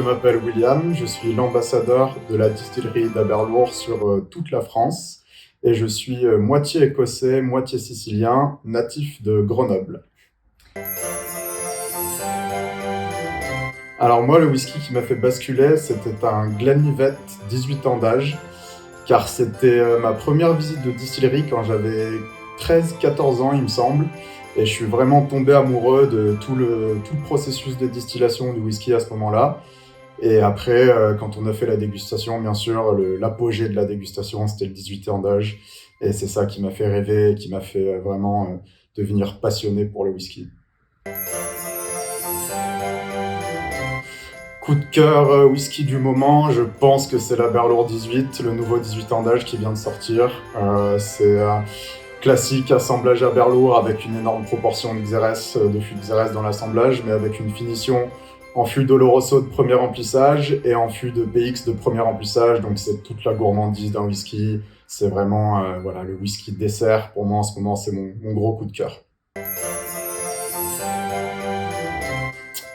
m'appelle William, je suis l'ambassadeur de la distillerie d'Aberlour sur toute la France et je suis moitié écossais, moitié sicilien, natif de Grenoble. Alors moi, le whisky qui m'a fait basculer, c'était un Glenlivet 18 ans d'âge, car c'était ma première visite de distillerie quand j'avais 13-14 ans, il me semble, et je suis vraiment tombé amoureux de tout le processus de distillation du whisky à ce moment-là. Et après, quand on a fait la dégustation, bien sûr, l'apogée de la dégustation, c'était le 18 ans d'âge. Et c'est ça qui m'a fait rêver, qui m'a fait vraiment devenir passionné pour le whisky. Coup de cœur whisky du moment, je pense que c'est la Berlour 18, le nouveau 18 ans d'âge qui vient de sortir. C'est un classique assemblage à Berlour avec une énorme proportion de Xérès, de fût de Xérès dans l'assemblage, mais avec une finition en fût d'Oloroso de premier remplissage et en fût de PX de premier remplissage. Donc c'est toute la gourmandise d'un whisky. C'est vraiment voilà, le whisky dessert. Pour moi en ce moment, c'est mon gros coup de cœur.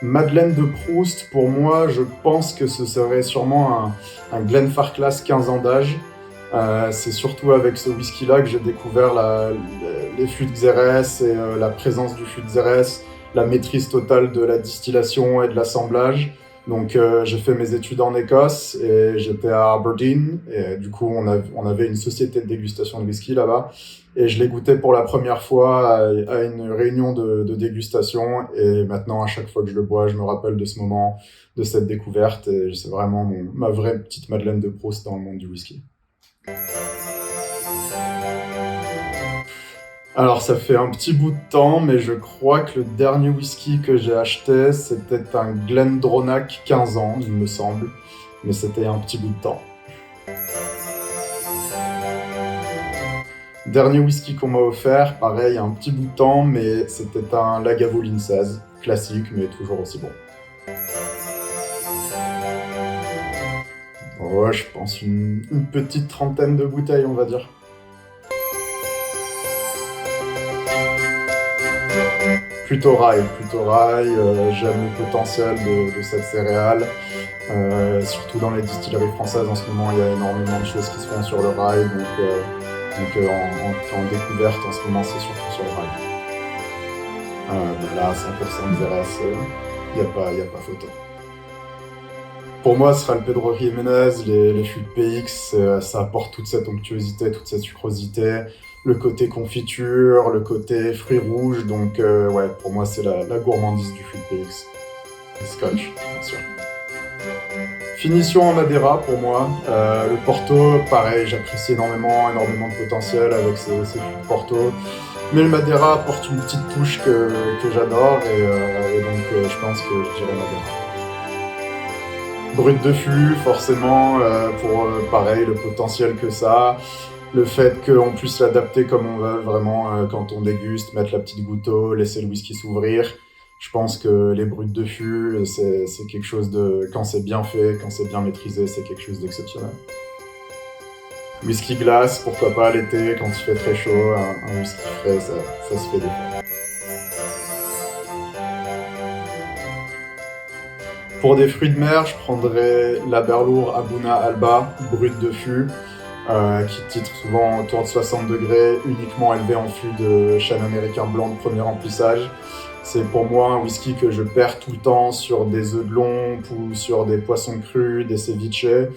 Madeleine de Proust, pour moi, je pense que ce serait sûrement un Glenfarclas 15 ans d'âge. C'est surtout avec ce whisky-là que j'ai découvert les fûts de Xérès et la présence du fût de Xérès, la maîtrise totale de la distillation et de l'assemblage. Donc j'ai fait mes études en Écosse et j'étais à Aberdeen et du coup on avait une société de dégustation de whisky là-bas et je l'ai goûté pour la première fois à une réunion de dégustation et maintenant à chaque fois que je le bois je me rappelle de ce moment, de cette découverte et c'est vraiment ma vraie petite Madeleine de Proust dans le monde du whisky. Alors ça fait un petit bout de temps, mais je crois que le dernier whisky que j'ai acheté, c'était un Glendronach 15 ans, il me semble, mais c'était il y a un petit bout de temps. Dernier whisky qu'on m'a offert, pareil, il y a un petit bout de temps, mais c'était un Lagavulin 16, classique, mais toujours aussi bon. Ouais, je pense une petite trentaine de bouteilles, on va dire. Plutôt rail, j'aime le potentiel de cette céréale. Surtout dans les distilleries françaises en ce moment, il y a énormément de choses qui se font sur le rail, donc en découverte en ce moment, c'est surtout sur le rail. Mais là, 100% de Xérès, il n'y a pas photo. Pour moi, ce sera le Pedro Jiménez, les fûts de PX, ça apporte toute cette onctuosité, toute cette sucrosité, le côté confiture, le côté fruits rouges, donc ouais, pour moi c'est la gourmandise du fût de PX. Et Scotch, bien sûr. Finition en Madeira pour moi. Le Porto, pareil, j'apprécie énormément de potentiel avec ces fûts de Porto. Mais le Madeira apporte une petite touche que j'adore et donc je pense que je dirais Madeira. Brut de fût, forcément, pour pareil, le potentiel que ça a. Le fait qu'on puisse l'adapter comme on veut, vraiment, quand on déguste, mettre la petite goutte d'eau, laisser le whisky s'ouvrir. Je pense que les bruts de fût, c'est quelque chose de... Quand c'est bien fait, quand c'est bien maîtrisé, c'est quelque chose d'exceptionnel. Whisky glace, pourquoi pas l'été, quand il fait très chaud, un whisky frais, ça se fait des fois. Pour des fruits de mer, je prendrais la Berlour Abuna Alba, brute de fût, qui titre souvent autour de 60 degrés, uniquement élevé en fût de chêne américain blanc de premier remplissage. C'est pour moi un whisky que je perds tout le temps sur des œufs de lompe ou sur des poissons crus, des ceviches,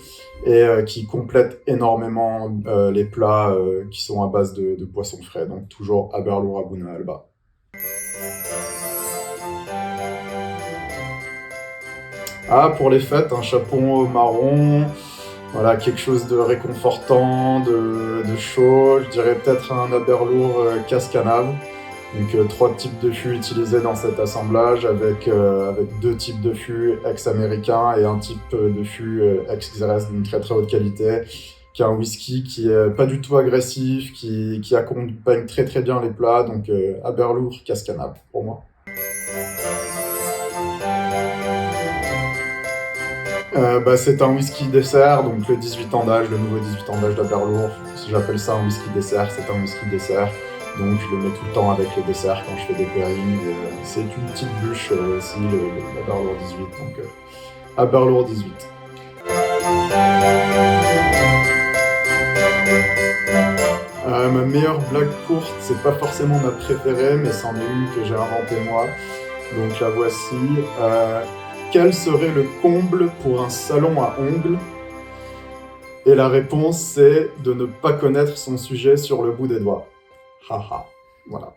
et qui complète énormément les plats qui sont à base de poissons frais. Donc toujours Berlour Abuna Alba. Ah, pour les fêtes, un chapeau marron, voilà, quelque chose de réconfortant, de chaud. Je dirais peut-être un Aberlour Cascanave. Donc 3 types de fûts utilisés dans cet assemblage avec 2 types de fûts ex-américains et un type de fût ex-Xérès d'une très très haute qualité, qui est un whisky qui est pas du tout agressif, qui accompagne très très bien les plats. Donc Aberlour Cascanave pour moi. C'est un whisky dessert, donc le 18 ans d'âge, le nouveau 18 ans d'âge d'Aberlour. Si j'appelle ça un whisky dessert, c'est un whisky dessert. Donc je le mets tout le temps avec les desserts quand je fais des pairings. C'est une petite bûche aussi, l'Aberlour 18. Donc à Barlour 18. Ma meilleure blague courte, c'est pas forcément ma préférée, mais c'en est une que j'ai inventée moi. Donc la voici. Quel serait le comble pour un salon à ongles? Et la réponse, c'est de ne pas connaître son sujet sur le bout des doigts. Haha, voilà.